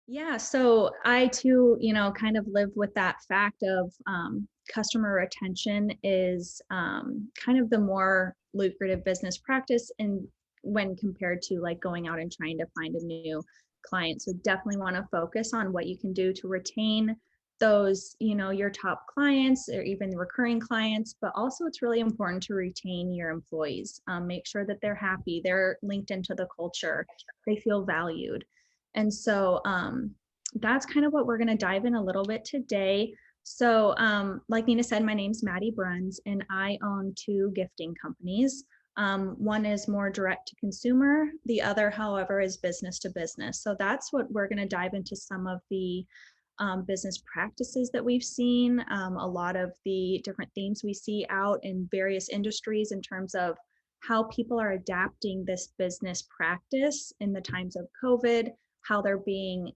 Yeah, so I too, kind of live with that fact of customer retention is kind of the more lucrative business practice, and when compared to like going out and trying to find a new client. So definitely want to focus on what you can do to retain those, your top clients or even recurring clients, but also it's really important to retain your employees. Make sure that they're happy, they're linked into the culture, they feel valued. And so that's kind of what we're going to dive in a little bit today. So, like Nina said, my name's Maddie Bruns, and I own two gifting companies. One is more direct to consumer, the other, however, is business to business. So, that's what we're going to dive into some of the business practices that we've seen, a lot of the different themes we see out in various industries in terms of how people are adapting this business practice in the times of COVID, how they're being,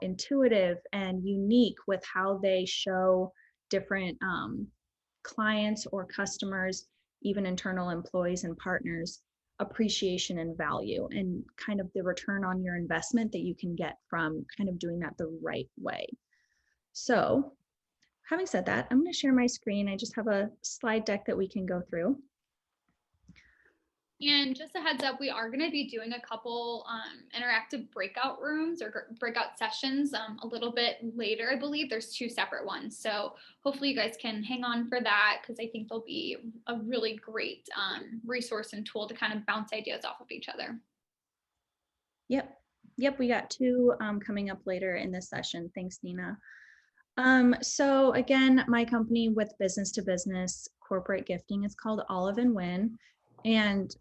intuitive and unique with how they show different clients or customers, even internal employees and partners, appreciation and value, and kind of the return on your investment that you can get from kind of doing that the right way. So, having said that, I'm going to share my screen. I just have a slide deck that we can go through. And just a heads up, we are going to be doing a couple interactive breakout rooms or breakout sessions a little bit later. I believe there's two separate ones. So hopefully you guys can hang on for that, because I think they'll be a really great resource and tool to kind of bounce ideas off of each other. Yep, we got two coming up later in this session. Thanks, Nina. So again, my company with business to business corporate gifting is called Olive and Wynn. And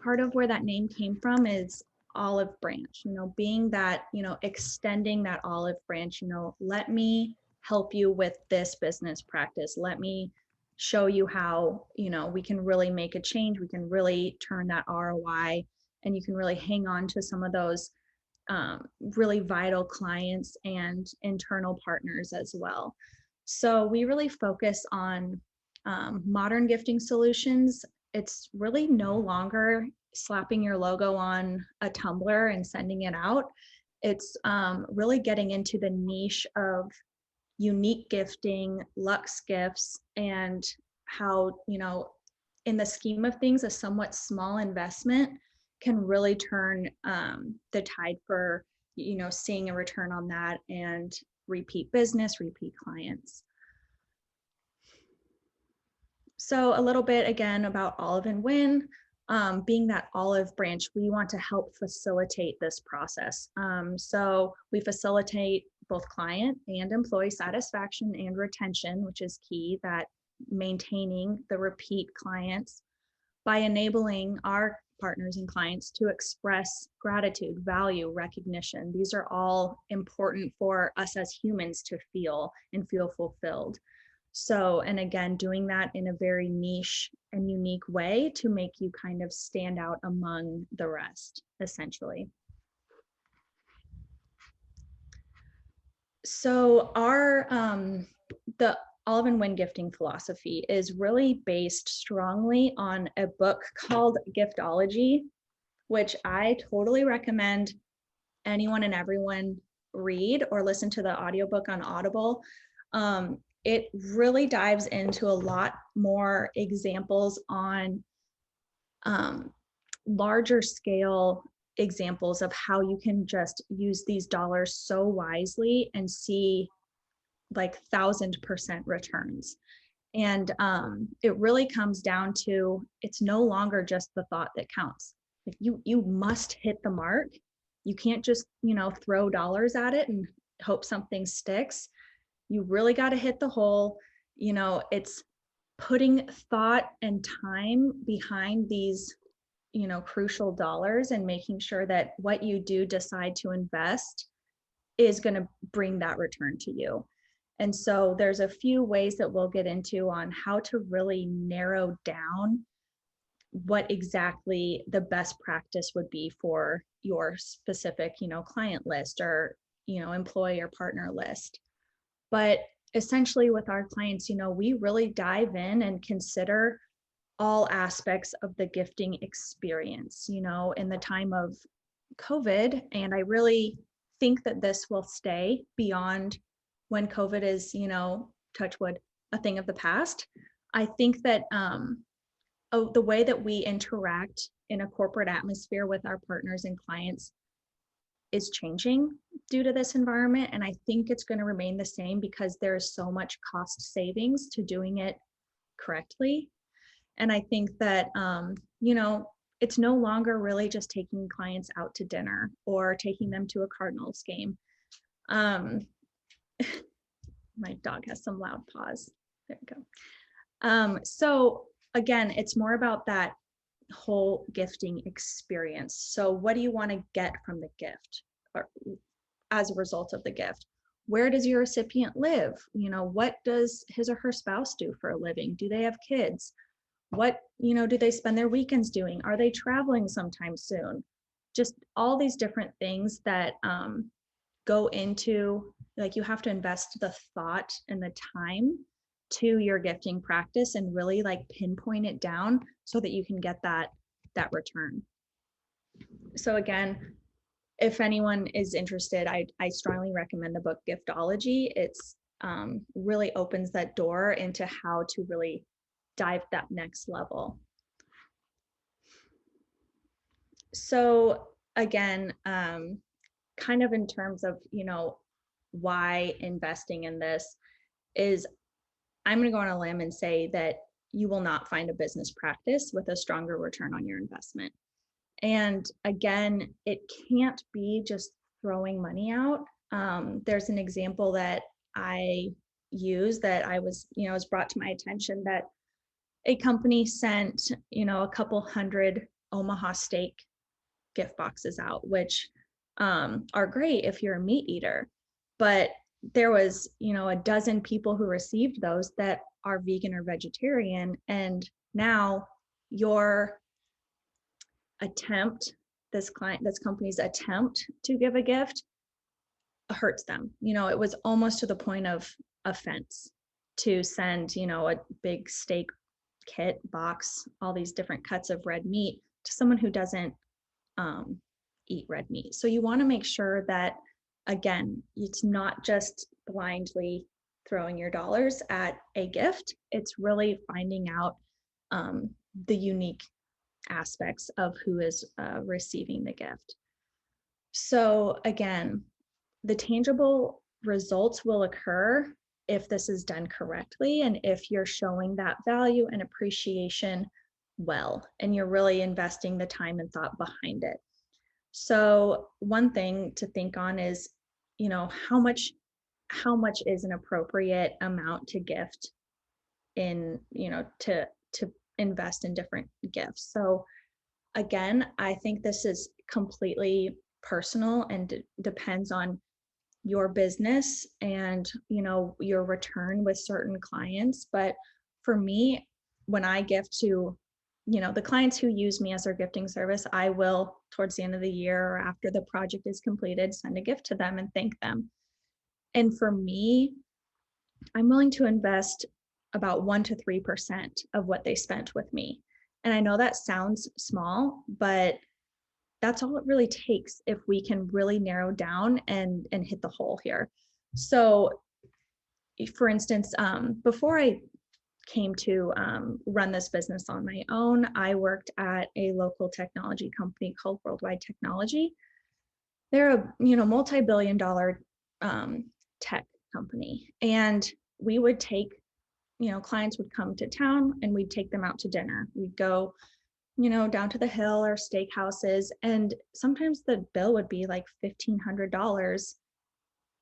part of where that name came from is olive branch, being that, extending that olive branch, let me help you with this business practice. Let me show you how, we can really make a change. We can really turn that ROI, and you can really hang on to some of those really vital clients and internal partners as well. So we really focus on modern gifting solutions. It's really no longer slapping your logo on a tumbler and sending it out. It's really getting into the niche of unique gifting, luxe gifts, and how, in the scheme of things, a somewhat small investment can really turn the tide for, seeing a return on that and repeat business, repeat clients. So a little bit again about Olive and Wynn. Being that olive branch, we want to help facilitate this process. So we facilitate both client and employee satisfaction and retention, which is key, that maintaining the repeat clients by enabling our partners and clients to express gratitude, value, recognition. These are all important for us as humans to feel and feel fulfilled. So, and again, doing that in a very niche and unique way to make you kind of stand out among the rest, essentially. So our, the Olive and Wynn gifting philosophy is really based strongly on a book called Giftology, which I totally recommend anyone and everyone read or listen to the audiobook on Audible. It really dives into a lot more examples on larger scale examples of how you can just use these dollars so wisely and see like 1,000% returns. And it really comes down to, it's no longer just the thought that counts. Like you must hit the mark. You can't just, throw dollars at it and hope something sticks. You really got to hit the hole. It's putting thought and time behind these, crucial dollars, and making sure that what you do decide to invest is going to bring that return to you. And so there's a few ways that we'll get into on how to really narrow down what exactly the best practice would be for your specific, client list or, employee or partner list. But essentially with our clients, we really dive in and consider all aspects of the gifting experience, in the time of COVID. And I really think that this will stay beyond when COVID is, touch wood, a thing of the past. I think that the way that we interact in a corporate atmosphere with our partners and clients is changing due to this environment. And I think it's going to remain the same because there's so much cost savings to doing it correctly. And I think that, it's no longer really just taking clients out to dinner or taking them to a Cardinals game. My dog has some loud paws. There we go. So again, it's more about that whole gifting experience. So what do you want to get from the gift or as a result of the gift? Where does your recipient live? What does his or her spouse do for a living? Do they have kids? What, do they spend their weekends doing? Are they traveling sometime soon? Just all these different things that go into, like, you have to invest the thought and the time to your gifting practice and really like pinpoint it down so that you can get that return. So again, if anyone is interested, I strongly recommend the book Giftology. It's really opens that door into how to really dive that next level. So again, kind of in terms of, why investing in this is, I'm going to go on a limb and say that you will not find a business practice with a stronger return on your investment. And again, it can't be just throwing money out. There's an example that I use that was brought to my attention that a company sent, a couple hundred Omaha steak gift boxes out, which are great if you're a meat eater. But there was, a dozen people who received those that are vegan or vegetarian. And now your attempt, this company's attempt to give a gift hurts them. It was almost to the point of offense to send, a big steak kit box, all these different cuts of red meat to someone who doesn't eat red meat. So you want to make sure that, again, it's not just blindly throwing your dollars at a gift. It's really finding out the unique aspects of who is receiving the gift. So again, the tangible results will occur if this is done correctly and if you're showing that value and appreciation well, and you're really investing the time and thought behind it. So one thing to think on is, how much is an appropriate amount to gift in, to invest in different gifts. So again, I think this is completely personal and depends on your business and, your return with certain clients. But for me, when I gift to, the clients who use me as their gifting service, I will, towards the end of the year or after the project is completed, send a gift to them and thank them. And for me, I'm willing to invest about 1% to 3% of what they spent with me. And I know that sounds small, but that's all it really takes if we can really narrow down and hit the hole here. So for instance, before I came to run this business on my own, I worked at a local technology company called Worldwide Technology. They're a multi-billion-dollar tech company, and we would take, clients would come to town and we'd take them out to dinner. We'd go, down to the hill or steakhouses, and sometimes the bill would be like $1,500,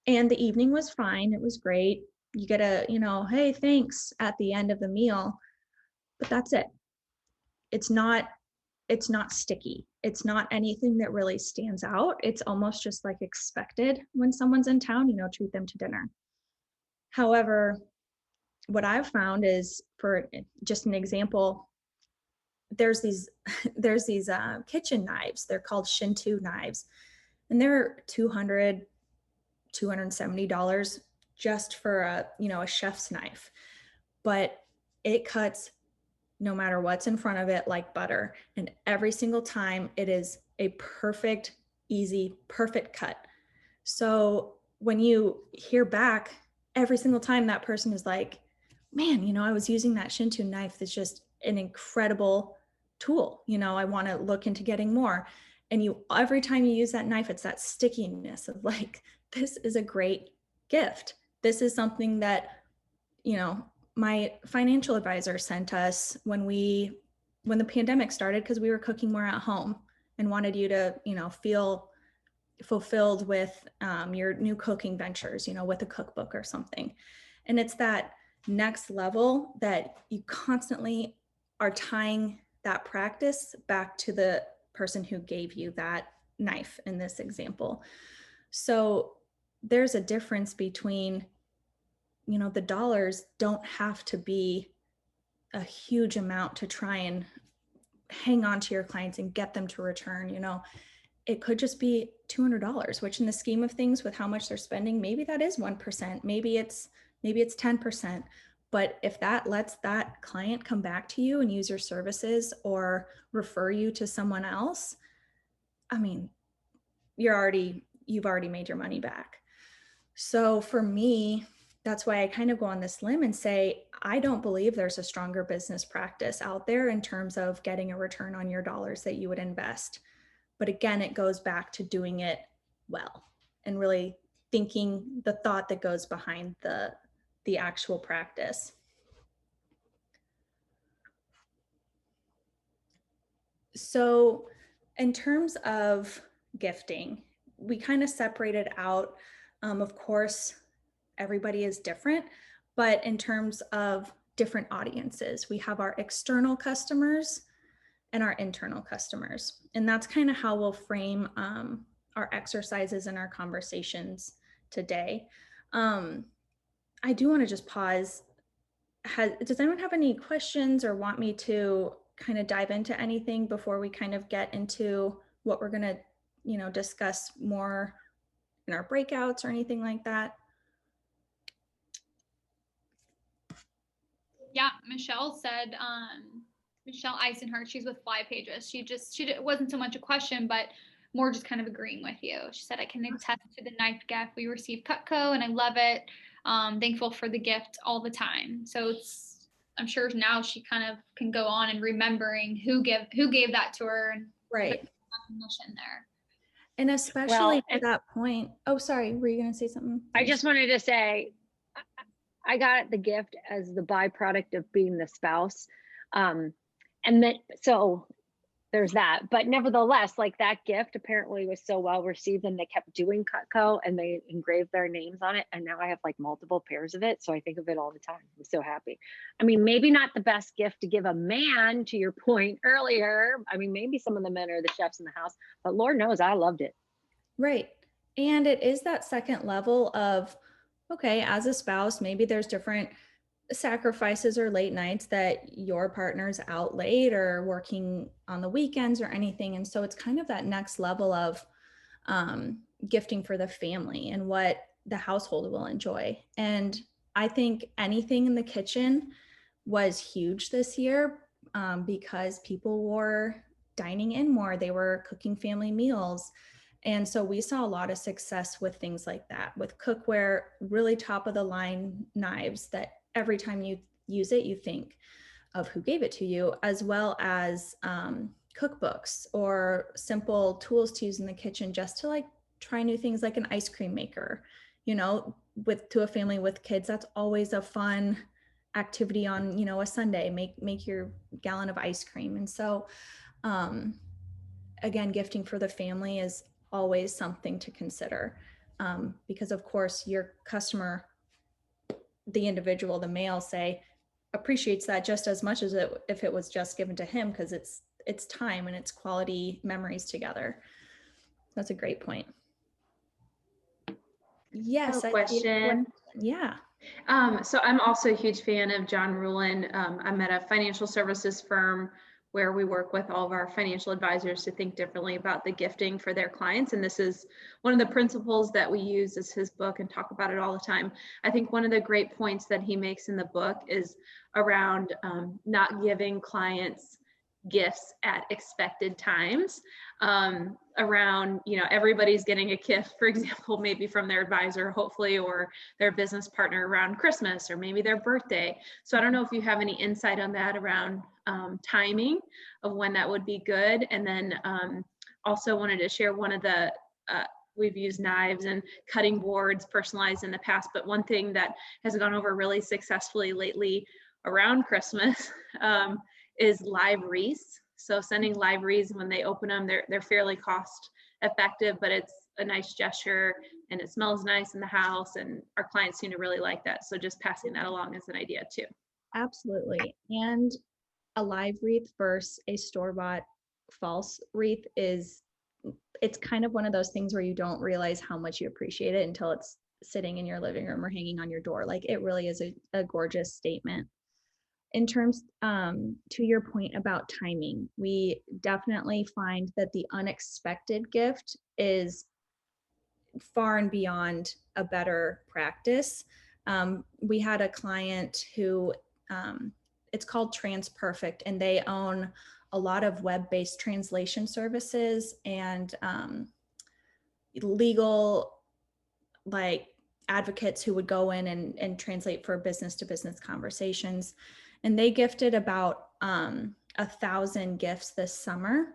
and the evening was fine. It was great. You get a, hey, thanks at the end of the meal, but that's it. It's not sticky. It's not anything that really stands out. It's almost just like expected when someone's in town, treat them to dinner. However, what I've found is, for just an example, there's these kitchen knives. They're called Shinto knives, and they're $270 just for a chef's knife, but it cuts no matter what's in front of it like butter. And every single time it is a perfect, easy, perfect cut. So when you hear back every single time, that person is like, man, I was using that Shinto knife. That's just an incredible tool. I want to look into getting more. And every time you use that knife, it's that stickiness of like, this is a great gift. This is something that, my financial advisor sent us when the pandemic started, because we were cooking more at home and wanted you to, feel fulfilled with your new cooking ventures, with a cookbook or something. And it's that next level that you constantly are tying that practice back to the person who gave you that knife in this example. So there's a difference between, the dollars don't have to be a huge amount to try and hang on to your clients and get them to return. It could just be $200, which in the scheme of things with how much they're spending, maybe that is 1%, maybe it's 10%. But if that lets that client come back to you and use your services or refer you to someone else, I mean, you've already made your money back. So for me, that's why I kind of go on this limb and say, I don't believe there's a stronger business practice out there in terms of getting a return on your dollars that you would invest. But again, it goes back to doing it well and really thinking the thought that goes behind the actual practice. So in terms of gifting, we kind of separated out, of course, everybody is different, but in terms of different audiences, we have our external customers and our internal customers. And that's kind of how we'll frame our exercises and our conversations today. I do want to just pause. Does anyone have any questions or want me to kind of dive into anything before we kind of get into what we're going to, discuss more in our breakouts or anything like that? Yeah, Michelle said, Michelle Eisenhart, she's with Fly Pages. It wasn't so much a question, but more just kind of agreeing with you. She said, I can attest to the knife gift we received Cutco and I love it. Thankful for the gift all the time. So I'm sure now she kind of can go on and remembering who gave that to her and right recognition there. And especially at that point. Oh, sorry. Were you going to say something? I just wanted to say, I got the gift as the byproduct of being the spouse. And then, so there's that, but nevertheless, like that gift apparently was so well received and they kept doing Cutco and they engraved their names on it. And now I have like multiple pairs of it. So I think of it all the time. I'm so happy. I mean, maybe not the best gift to give a man, to your point earlier. I mean, maybe some of the men are the chefs in the house, but Lord knows I loved it. Right. And it is that second level of, okay, as a spouse, maybe there's different sacrifices or late nights that your partner's out late or working on the weekends or anything. And so it's kind of that next level of gifting for the family and what the household will enjoy. And I think anything in the kitchen was huge this year because people were dining in more. They were cooking family meals. And so we saw a lot of success with things like that, with cookware, really top of the line knives that every time you use it, you think of who gave it to you, as well as cookbooks or simple tools to use in the kitchen just to like try new things like an ice cream maker, to a family with kids. That's always a fun activity on, a Sunday, make your gallon of ice cream. And so again, gifting for the family is always something to consider because of course your customer, the individual, the male, say appreciates that just as much as if it was just given to him, because it's time and it's quality memories together. That's a great point. Yes. Question. Yeah. So I'm also a huge fan of John Rulin. I'm at a financial services firm where we work with all of our financial advisors to think differently about the gifting for their clients. And this is one of the principles that we use as his book and talk about it all the time. I think one of the great points that he makes in the book is around not giving clients gifts at expected times, around, everybody's getting a gift, for example, maybe from their advisor, hopefully, or their business partner around Christmas, or maybe their birthday. So I don't know if you have any insight on that around timing of when that would be good. And then also wanted to share one of the, we've used knives and cutting boards personalized in the past, but one thing that has gone over really successfully lately around Christmas is live wreaths. So sending live wreaths, when they open them, they're fairly cost effective, but it's a nice gesture and it smells nice in the house, and our clients seem to really like that. So just passing that along as an idea too. Absolutely. And a live wreath versus a store-bought false wreath it's kind of one of those things where you don't realize how much you appreciate it until it's sitting in your living room or hanging on your door. Like, it really is a gorgeous statement. In terms, to your point about timing, we definitely find that the unexpected gift is far and beyond a better practice. We had a client who, it's called TransPerfect, and they own a lot of web-based translation services and legal, like, advocates who would go in and translate for business to business conversations. And they gifted about 1,000 gifts this summer,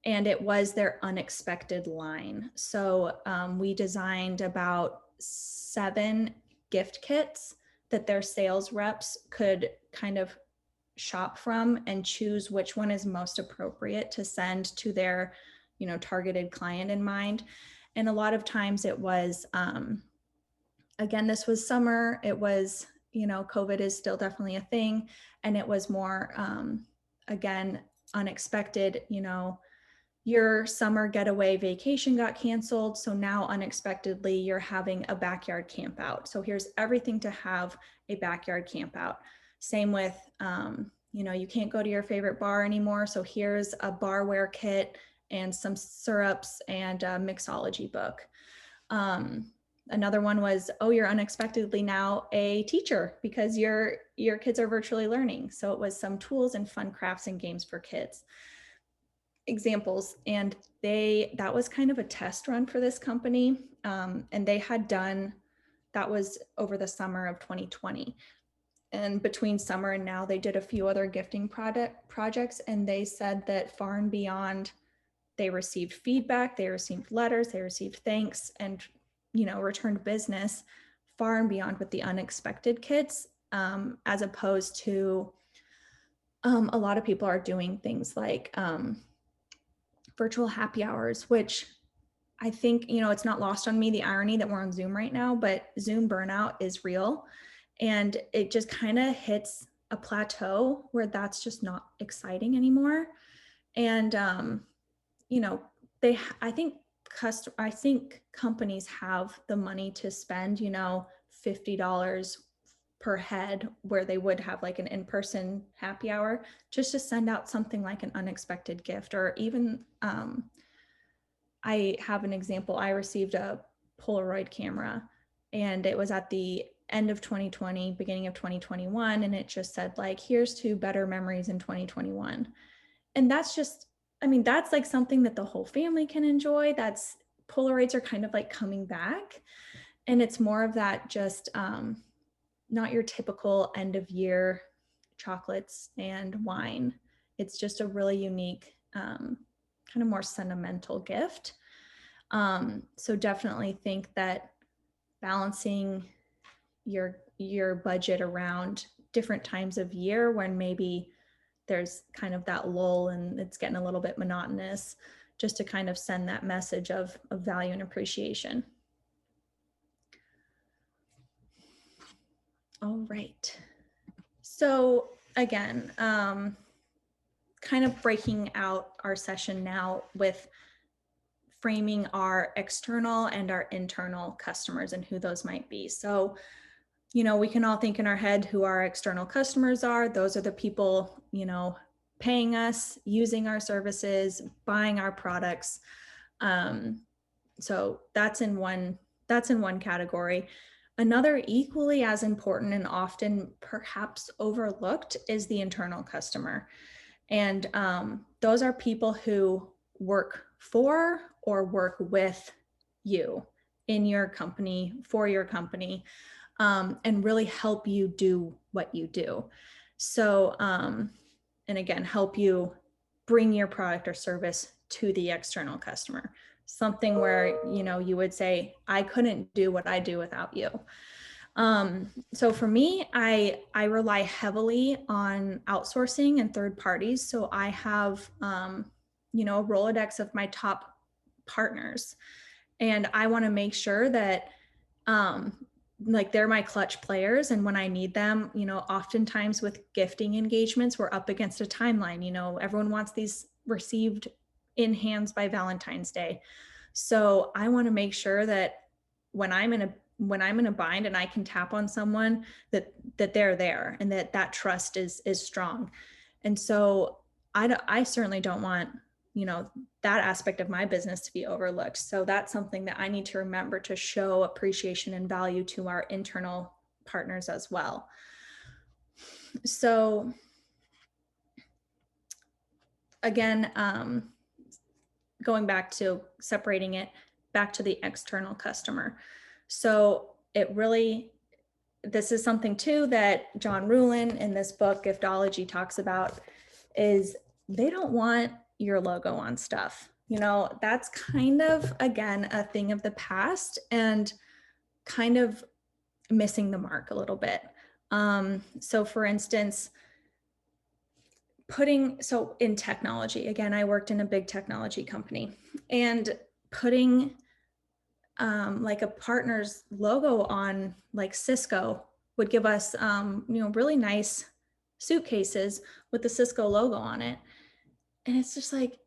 and it was their unexpected line. So we designed about 7 gift kits that their sales reps could kind of shop from and choose which one is most appropriate to send to their, targeted client in mind. And a lot of times it was, again, this was summer. It was, COVID is still definitely a thing. And it was more, again, unexpected, your summer getaway vacation got canceled. So now unexpectedly you're having a backyard camp out. So here's everything to have a backyard camp out. Same with, you can't go to your favorite bar anymore. So here's a barware kit and some syrups and a mixology book. Another one was, you're unexpectedly now a teacher because your kids are virtually learning. So it was some tools and fun crafts and games for kids. Examples. And that was kind of a test run for this company. And they had done, that was over the summer of 2020. And between summer and now, they did a few other gifting projects. And they said that far and beyond, they received feedback, they received letters, they received thanks, and returned business far and beyond with the unexpected kits, as opposed to a lot of people are doing things like virtual happy hours, which I think, it's not lost on me, the irony that we're on Zoom right now, but Zoom burnout is real. And it just kind of hits a plateau where that's just not exciting anymore. And, I think companies have the money to spend, $50 per head where they would have like an in-person happy hour, just to send out something like an unexpected gift. Or even, I have an example. I received a Polaroid camera, and it was at the end of 2020, beginning of 2021. And it just said like, here's to better memories in 2021. And that's just, that's like something that the whole family can enjoy. Polaroids are kind of like coming back. And it's more of that, just not your typical end of year chocolates and wine. It's just a really unique, kind of more sentimental gift. So definitely think that balancing your budget around different times of year when maybe there's kind of that lull and it's getting a little bit monotonous, just to kind of send that message of value and appreciation. All right. So again, kind of breaking out our session now with framing our external and our internal customers and who those might be. So, we can all think in our head who our external customers are. Those are the people, paying us, using our services, buying our products. So that's in one category. Another equally as important and often perhaps overlooked is the internal customer. And those are people who work for or work with you in your company, for your company, and really help you do what you do. So, and again, help you bring your product or service to the external customer. Something where, you know, you would say, I couldn't do what I do without you. So for me, I rely heavily on outsourcing and third parties. So I have, you know, a Rolodex of my top partners, and I want to make sure that, like they're my clutch players. And when I need them, you know, oftentimes with gifting engagements, we're up against a timeline. You know, everyone wants these received in hands by Valentine's Day. So I want to make sure that when I'm in a bind and I can tap on someone, that they're there and that trust is strong. And so I certainly don't want, you know, that aspect of my business to be overlooked. So that's something that I need to remember to show appreciation and value to our internal partners as well. So again, going back to separating it back to the external customer. So it really, this is something too that John Ruhlin in this book, Giftology, talks about, is they don't want your logo on stuff. You know, that's kind of, again, a thing of the past and kind of missing the mark a little bit. So for instance, so in technology, again, I worked in a big technology company, and putting like a partner's logo on like Cisco would give us, you know, really nice suitcases with the Cisco logo on it. And it's just like,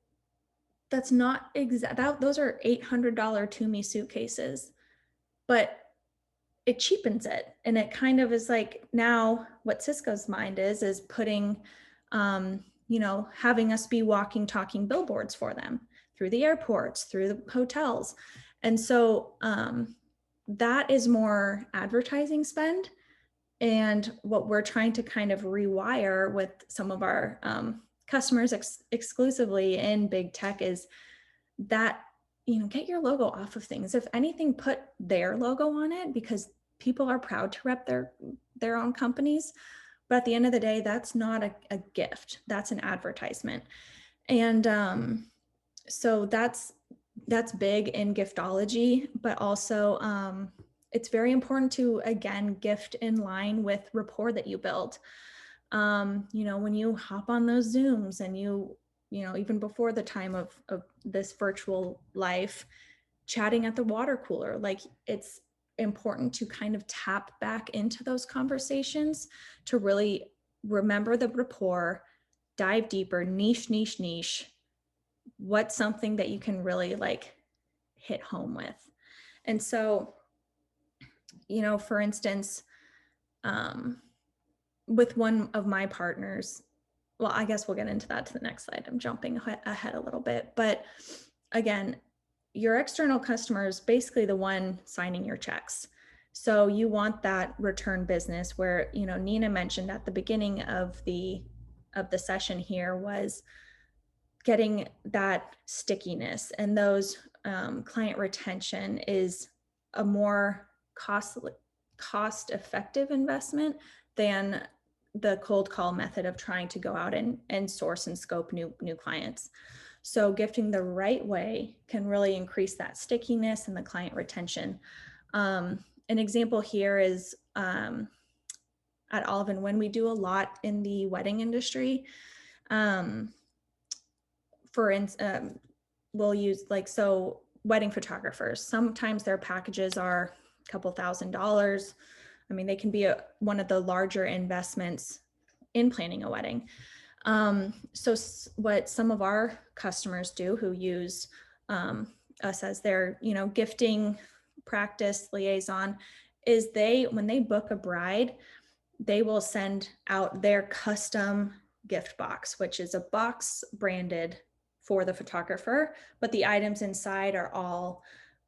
that's not exact. Those are $800 Toomey suitcases, but it cheapens it. And it kind of is like, now what Cisco's mind is putting, you know, having us be walking, talking billboards for them through the airports, through the hotels. And so that is more advertising spend. And what we're trying to kind of rewire with some of our customers exclusively in big tech is that, you know, get your logo off of things. If anything, put their logo on it, because people are proud to rep their own companies. But at the end of the day, that's not a gift. That's an advertisement. And so that's big in giftology, but also it's very important to, again, gift in line with rapport that you build. You know, when you hop on those Zooms and you know, even before the time of this virtual life, chatting at the water cooler, like it's important to kind of tap back into those conversations to really remember the rapport, dive deeper, niche. What's something that you can really like hit home with? And so, you know, for instance, with one of my partners, well, I guess we'll get into that to the next slide. I'm jumping ahead a little bit, but again, your external customer is basically the one signing your checks. So you want that return business where, you know, Nina mentioned at the beginning of the session here was getting that stickiness, and those client retention is a more cost-effective investment than the cold call method of trying to go out and source and scope new clients. So gifting the right way can really increase that stickiness and the client retention. An example here is at Olive & Wynn, we do a lot in the wedding industry. For instance, we'll use so wedding photographers, sometimes their packages are a couple $1,000s. I mean, they can be one of the larger investments in planning a wedding. So what some of our customers do who use us as their, you know, gifting practice liaison is when they book a bride, they will send out their custom gift box, which is a box branded for the photographer, but the items inside are all,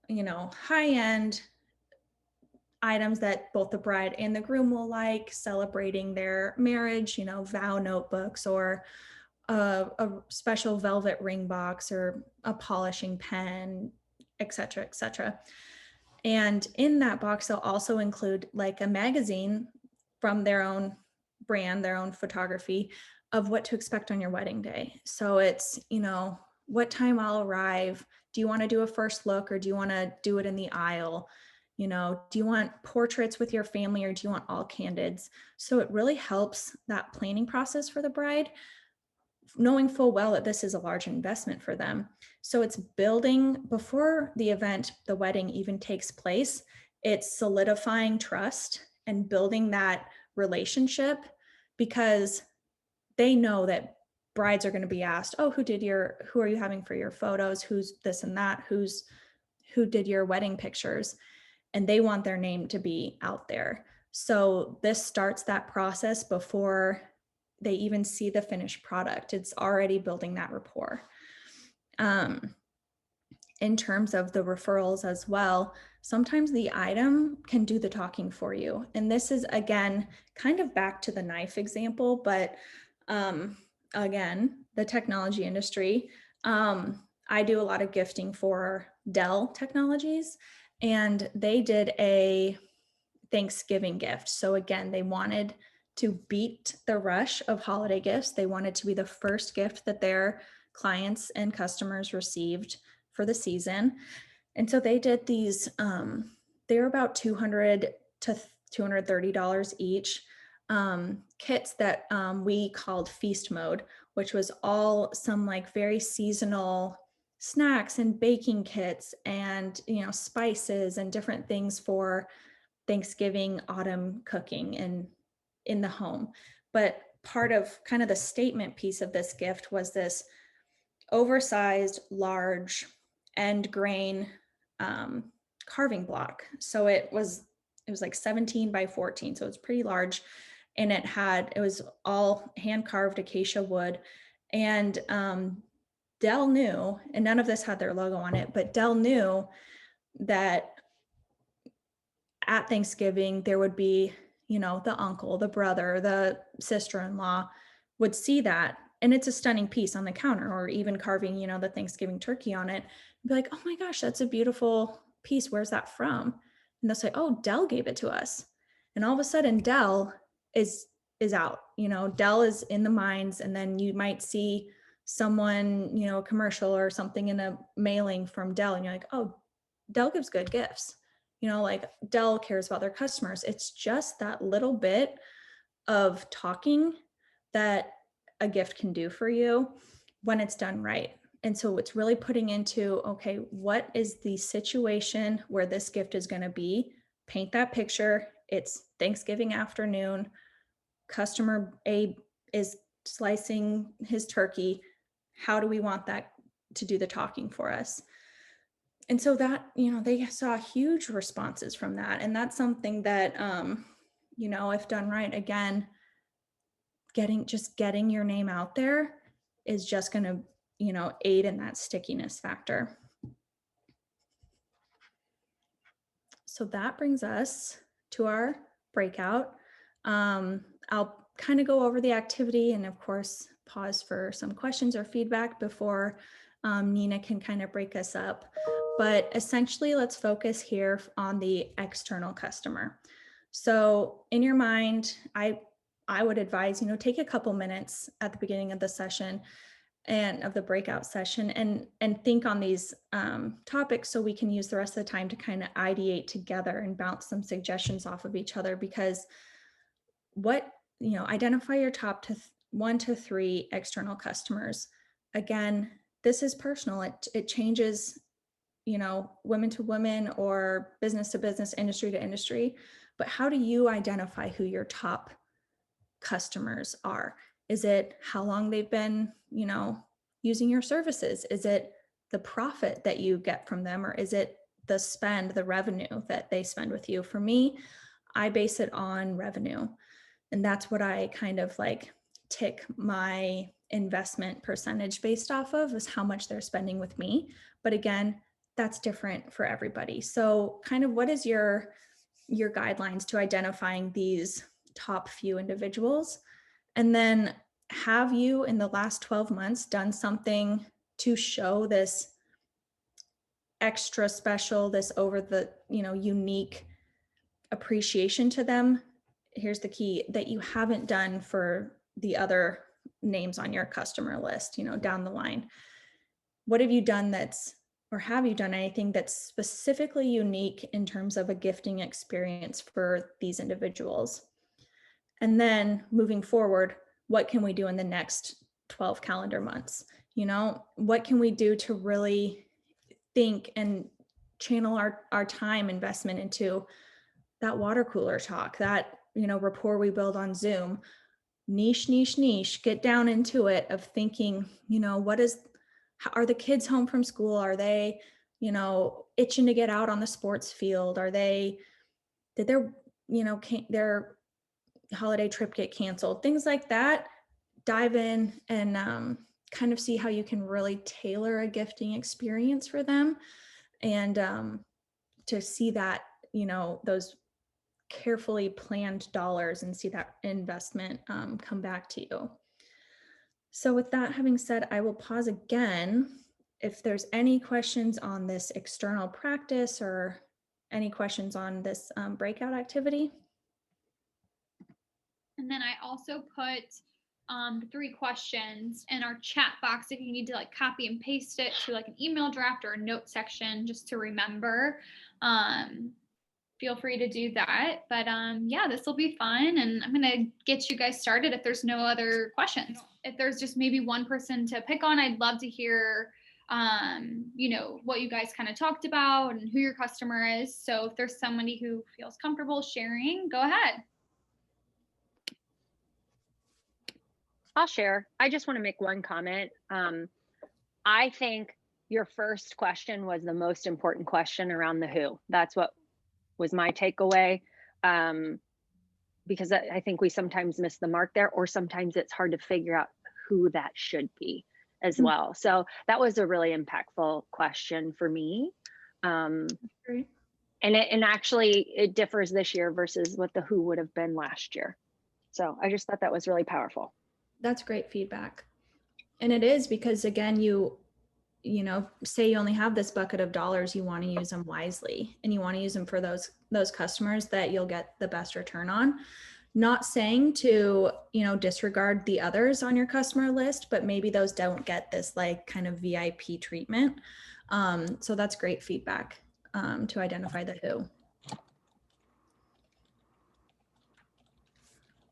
you know, high-end items that both the bride and the groom will like, celebrating their marriage, you know, vow notebooks or a special velvet ring box or a polishing pen, et cetera, et cetera. And in that box, they'll also include like a magazine from their own brand, their own photography of what to expect on your wedding day. So it's, what time I'll arrive. Do you want to do a first look or do you want to do it in the aisle? Do you want portraits with your family or do you want all candids? So it really helps that planning process for the bride, knowing full well that this is a large investment for them. So it's building before the event, the wedding even takes place, it's solidifying trust and building that relationship, because they know that brides are going to be asked, oh, who are you having for your photos? Who's this and that? Who did your wedding pictures? And they want their name to be out there. So this starts that process before they even see the finished product. It's already building that rapport. In terms of the referrals as well, sometimes the item can do the talking for you. And this is, again, kind of back to the knife example, but again, the technology industry. I do a lot of gifting for Dell Technologies, and they did a Thanksgiving gift. So again, they wanted to beat the rush of holiday gifts. They wanted to be the first gift that their clients and customers received for the season. And so they did these, they were about $200 to $230 each, kits that we called Feast Mode, which was all some like very seasonal snacks and baking kits and, spices and different things for Thanksgiving autumn cooking and in the home. But part of kind of the statement piece of this gift was this oversized, large end grain carving block. So it was like 17 by 14. So it's pretty large. And it was all hand carved acacia wood. And Dell knew, and none of this had their logo on it, but Dell knew that at Thanksgiving, there would be, the uncle, the brother, the sister-in-law would see that. And it's a stunning piece on the counter, or even carving, the Thanksgiving turkey on it. And be like, oh my gosh, that's a beautiful piece. Where's that from? And they'll say, oh, Dell gave it to us. And all of a sudden Dell is out, Dell is in the minds. And then you might see someone, a commercial or something in a mailing from Dell. And you're like, oh, Dell gives good gifts. Like Dell cares about their customers. It's just that little bit of talking that a gift can do for you when it's done right. And so it's really putting into, okay, what is the situation where this gift is going to be? Paint that picture. It's Thanksgiving afternoon. Customer A is slicing his turkey. How do we want that to do the talking for us? And so that, they saw huge responses from that. And that's something that, if done right, again, getting your name out there is just going to, aid in that stickiness factor. So that brings us to our breakout. I'll kind of go over the activity and of course, pause for some questions or feedback before Nina can kind of break us up. But essentially, let's focus here on the external customer. So in your mind, I would advise, take a couple minutes at the beginning of the session and of the breakout session and think on these topics so we can use the rest of the time to kind of ideate together and bounce some suggestions off of each other. Because identify your top 1 to 3 external customers. Again, this is personal. It changes, women to women or business to business, industry to industry. But how do you identify who your top customers are? Is it how long they've been, using your services? Is it the profit that you get from them? Or is it the revenue that they spend with you? For me, I base it on revenue. And that's what I kind of like tick my investment percentage based off of, is how much they're spending with me. But again, that's different for everybody. So kind of what is your guidelines to identifying these top few individuals? And then have you in the last 12 months done something to show this extra special, this over the, unique appreciation to them? Here's the key that you haven't done for the other names on your customer list, down the line. What have you done or have you done anything that's specifically unique in terms of a gifting experience for these individuals? And then moving forward, what can we do in the next 12 calendar months? What can we do to really think and channel our time investment into that water cooler talk, that, rapport we build on Zoom, niche, get down into it of thinking, are the kids home from school? Are they, itching to get out on the sports field? Did their holiday trip get canceled? Things like that. Dive in and kind of see how you can really tailor a gifting experience for them, and to see that, those carefully planned dollars and see that investment come back to you. So with that having said, I will pause again. If there's any questions on this external practice or any questions on this breakout activity. And then I also put 3 questions in our chat box if you need to like copy and paste it to like an email draft or a note section just to remember. Feel free to do that. But yeah, this will be fun, and I'm gonna get you guys started if there's no other questions. If there's just maybe one person to pick on, I'd love to hear what you guys kind of talked about and who your customer is. So if there's somebody who feels comfortable sharing, go ahead. I'll share. I just want to make one comment. I think your first question was the most important question around the who. That's what was my takeaway, because I think we sometimes miss the mark there, or sometimes it's hard to figure out who that should be as well. So that was a really impactful question for me. Great. And actually it differs this year versus what the who would have been last year. So I just thought that was really powerful. That's great feedback. And it is, because again, say you only have this bucket of dollars, you want to use them wisely, and you want to use them for those customers that you'll get the best return on. Not saying to, disregard the others on your customer list, but maybe those don't get this like kind of VIP treatment. So that's great feedback to identify the who.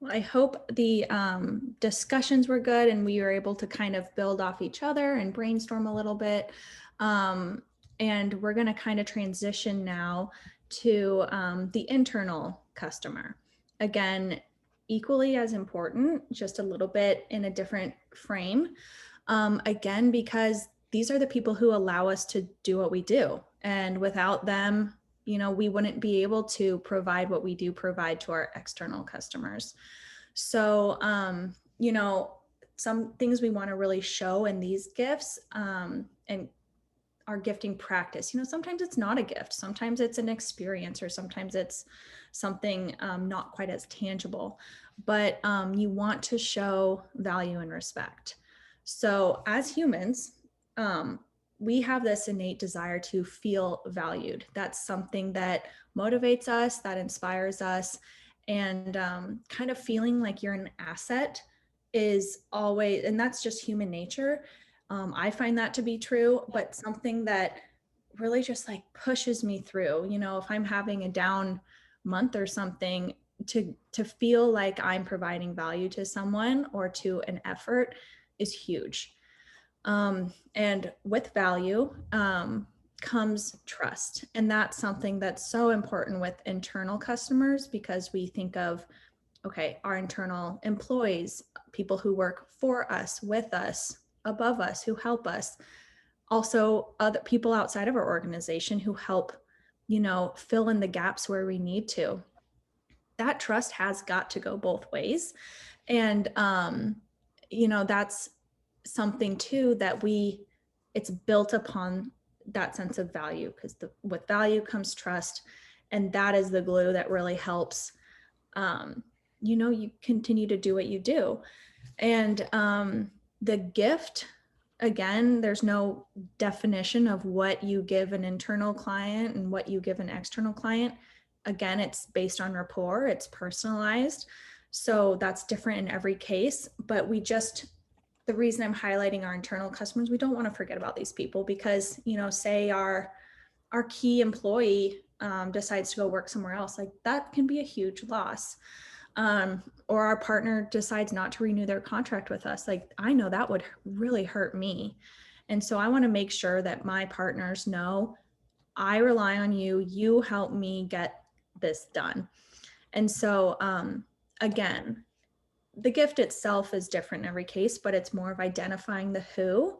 Well, I hope the discussions were good and we were able to kind of build off each other and brainstorm a little bit. And we're going to kind of transition now to the internal customer. Again, equally as important, just a little bit in a different frame. Again, because these are the people who allow us to do what we do. And without them, we wouldn't be able to provide what we do provide to our external customers. So, some things we want to really show in these gifts and our gifting practice, sometimes it's not a gift, sometimes it's an experience, or sometimes it's something not quite as tangible, but you want to show value and respect. So as humans, we have this innate desire to feel valued. That's something that motivates us, that inspires us, and kind of feeling like you're an asset is always, and that's just human nature. I find that to be true, but something that really just like pushes me through, if I'm having a down month or something, to feel like I'm providing value to someone or to an effort is huge. And with value comes trust. And that's something that's so important with internal customers, because we think of, okay, our internal employees, people who work for us, with us, above us, who help us. Also other people outside of our organization who help, fill in the gaps where we need to. That trust has got to go both ways. And, that's something too that it's built upon that sense of value, because with value comes trust, and that is the glue that really helps you continue to do what you do. And the gift, again, there's no definition of what you give an internal client and what you give an external client. Again, it's based on rapport, it's personalized. So that's different in every case. But the reason I'm highlighting our internal customers, we don't want to forget about these people because, say our key employee decides to go work somewhere else, like that can be a huge loss. Or our partner decides not to renew their contract with us. Like I know that would really hurt me. And so I want to make sure that my partners know I rely on you. You help me get this done. And so, again, the gift itself is different in every case, but it's more of identifying the who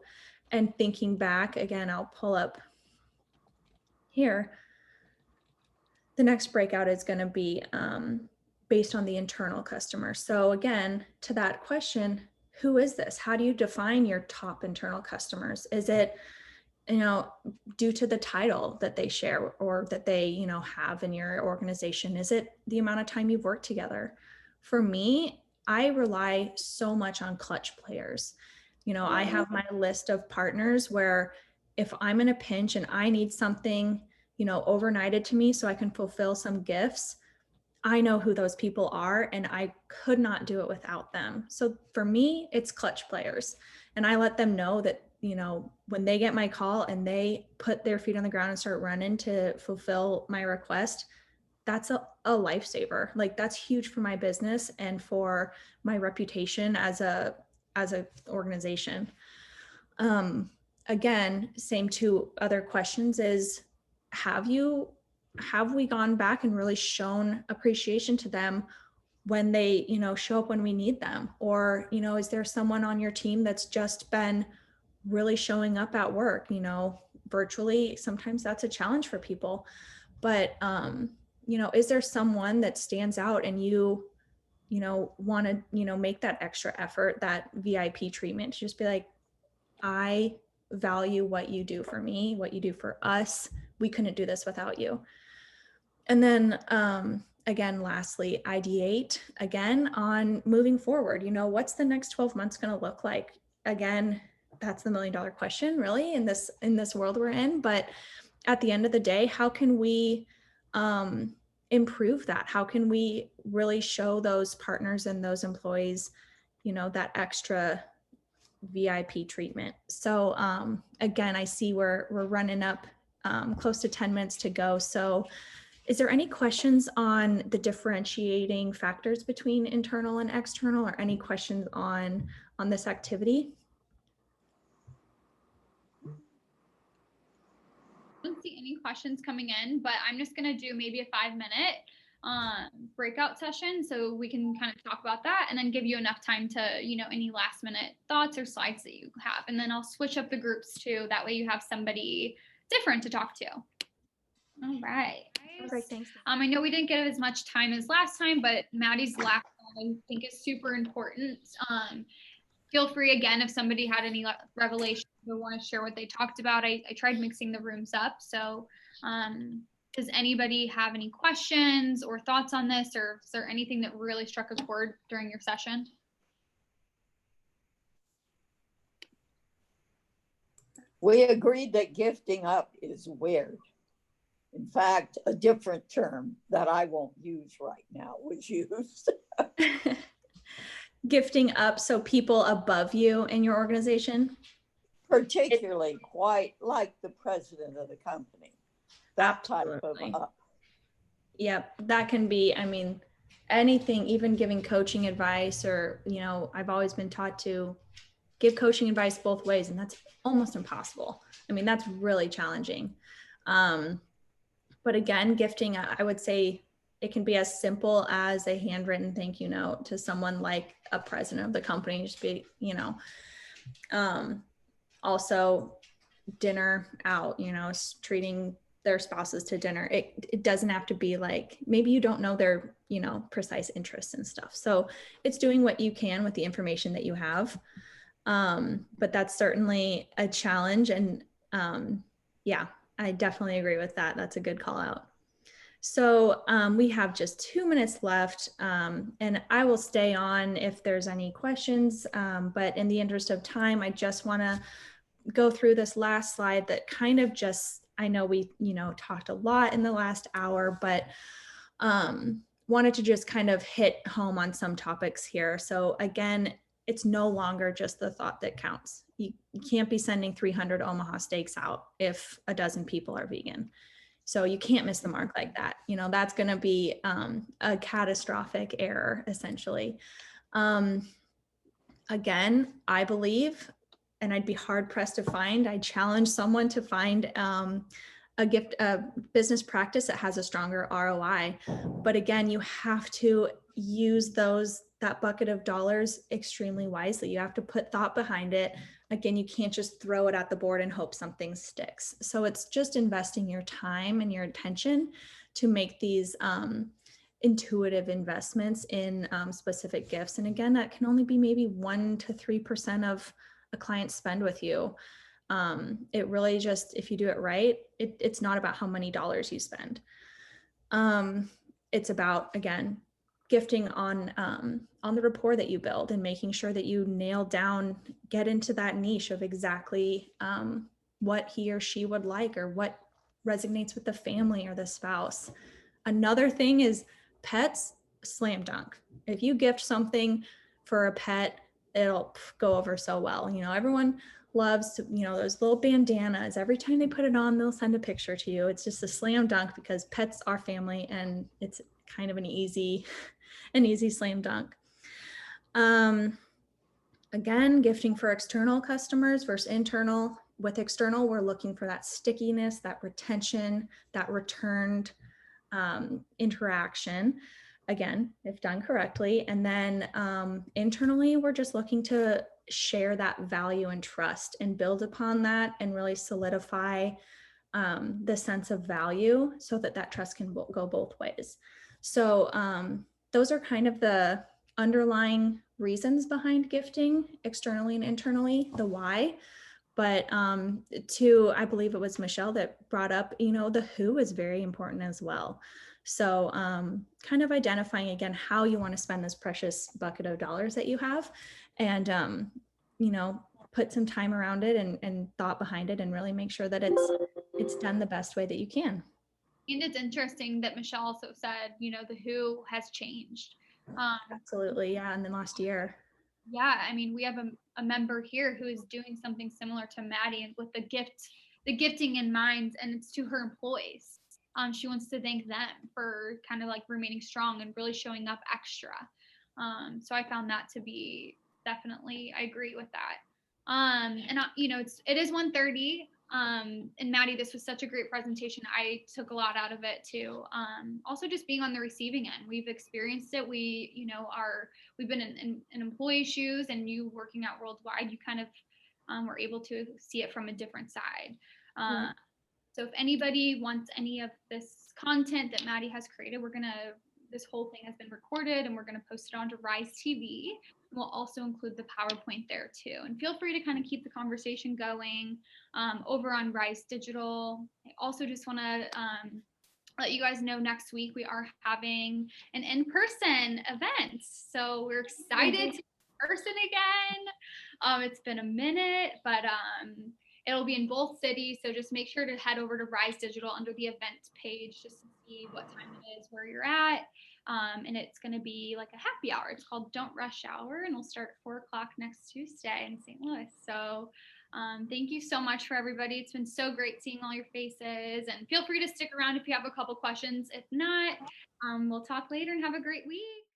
and thinking back. Again, I'll pull up here. The next breakout is going to be based on the internal customer. So again, to that question, who is this? How do you define your top internal customers? Is it, due to the title that they share or that they, have in your organization? Is it the amount of time you've worked together? For me, I rely so much on clutch players. I have my list of partners where if I'm in a pinch and I need something, overnighted to me so I can fulfill some gifts, I know who those people are and I could not do it without them. So for me, it's clutch players. And I let them know that, when they get my call and they put their feet on the ground and start running to fulfill my request, that's a lifesaver. Like that's huge for my business and for my reputation as a organization. Again, same two other questions is, have we gone back and really shown appreciation to them when they, show up when we need them? Or, is there someone on your team that's just been really showing up at work, virtually? Sometimes that's a challenge for people, but, is there someone that stands out and you want to, make that extra effort, that VIP treatment, to just be like, I value what you do for me, what you do for us. We couldn't do this without you. And then, again, lastly, ideate again on moving forward. What's the next 12 months going to look like? Again, that's the $1 million question, really, in this world we're in. But at the end of the day, how can we improve that? How can we really show those partners and those employees, that extra VIP treatment? So again, I see we're running up close to 10 minutes to go. So is there any questions on the differentiating factors between internal and external, or any questions on this activity? I don't see any questions coming in, but I'm just going to do maybe a 5-minute breakout session so we can kind of talk about that and then give you enough time to, any last minute thoughts or slides that you have. And then I'll switch up the groups too. That way you have somebody different to talk to. All right. Great, thanks. I know we didn't get as much time as last time, but Maddie's last one I think is super important. Feel free again if somebody had any revelations or want to share what they talked about. I tried mixing the rooms up. So does anybody have any questions or thoughts on this, or is there anything that really struck a chord during your session? We agreed that gifting up is weird. In fact, a different term that I won't use right now was used. Gifting up, so people above you in your organization? Particularly quite like the president of the company. That Absolutely. type of up. Yep, that can be, anything, even giving coaching advice, or, I've always been taught to give coaching advice both ways, and that's almost impossible. That's really challenging. But again, gifting, I would say it can be as simple as a handwritten thank you note to someone like a president of the company. Just be, also dinner out, treating their spouses to dinner. It doesn't have to be like, maybe you don't know their, precise interests and stuff. So it's doing what you can with the information that you have. But that's certainly a challenge. And yeah, I definitely agree with that. That's a good call out. So we have just 2 minutes left, and I will stay on if there's any questions. But in the interest of time, I just want to go through this last slide that kind of just, I know we, talked a lot in the last hour, but wanted to just kind of hit home on some topics here. So again, it's no longer just the thought that counts. You can't be sending 300 Omaha steaks out if a dozen people are vegan. So you can't miss the mark like that. That's going to be a catastrophic error, essentially. Again, I believe, and I'd be hard pressed to find, I challenge someone to find a business practice that has a stronger ROI. But again, you have to use that bucket of dollars extremely wisely. You have to put thought behind it. Again, you can't just throw it at the board and hope something sticks. So it's just investing your time and your attention to make these intuitive investments in specific gifts. And again, that can only be maybe 1 to 3% of a client's spend with you. It really just, if you do it right, it's not about how many dollars you spend. It's about, again, gifting on the rapport that you build and making sure that you nail down, get into that niche of exactly what he or she would like, or what resonates with the family or the spouse. Another thing is pets, slam dunk. If you gift something for a pet, it'll go over so well. Everyone loves, those little bandanas. Every time they put it on, they'll send a picture to you. It's just a slam dunk because pets are family, and it's kind of an easy slam dunk. Again, gifting for external customers versus internal. With external, we're looking for that stickiness, that retention, that returned interaction, again, if done correctly. And then internally, we're just looking to share that value and trust and build upon that and really solidify the sense of value so that trust can go both ways. So those are kind of the underlying reasons behind gifting externally and internally, the why. But I believe it was Michelle that brought up, the who is very important as well. So kind of identifying, again, how you want to spend this precious bucket of dollars that you have, and, put some time around it and thought behind it, and really make sure that it's done the best way that you can. And it's interesting that Michelle also said, the who has changed. Absolutely. Yeah. In the last year. Yeah. I mean, we have a member here who is doing something similar to Maddie, and with the gifting in mind, and it's to her employees. She wants to thank them for kind of like remaining strong and really showing up extra. So I found that to be definitely, I agree with that. And it is 1:30. And Maddie, this was such a great presentation. I took a lot out of it too. Also just being on the receiving end, we've experienced it. We've been in employee shoes, and you working out worldwide, you kind of were able to see it from a different side. So if anybody wants any of this content that Maddie has created, this whole thing has been recorded, and we're going to post it onto Rise TV. We'll also include the PowerPoint there too. And feel free to kind of keep the conversation going over on Rise Digital. I also just want to let you guys know next week we are having an in-person event. So we're excited to be in person again. It's been a minute, but it'll be in both cities. So just make sure to head over to Rise Digital under the event page just to see what time it is where you're at. And it's going to be like a happy hour. It's called Don't Rush Hour, and we'll start at 4:00 next Tuesday in St. Louis. So thank you so much for everybody. It's been so great seeing all your faces, and feel free to stick around if you have a couple questions. If not, we'll talk later and have a great week.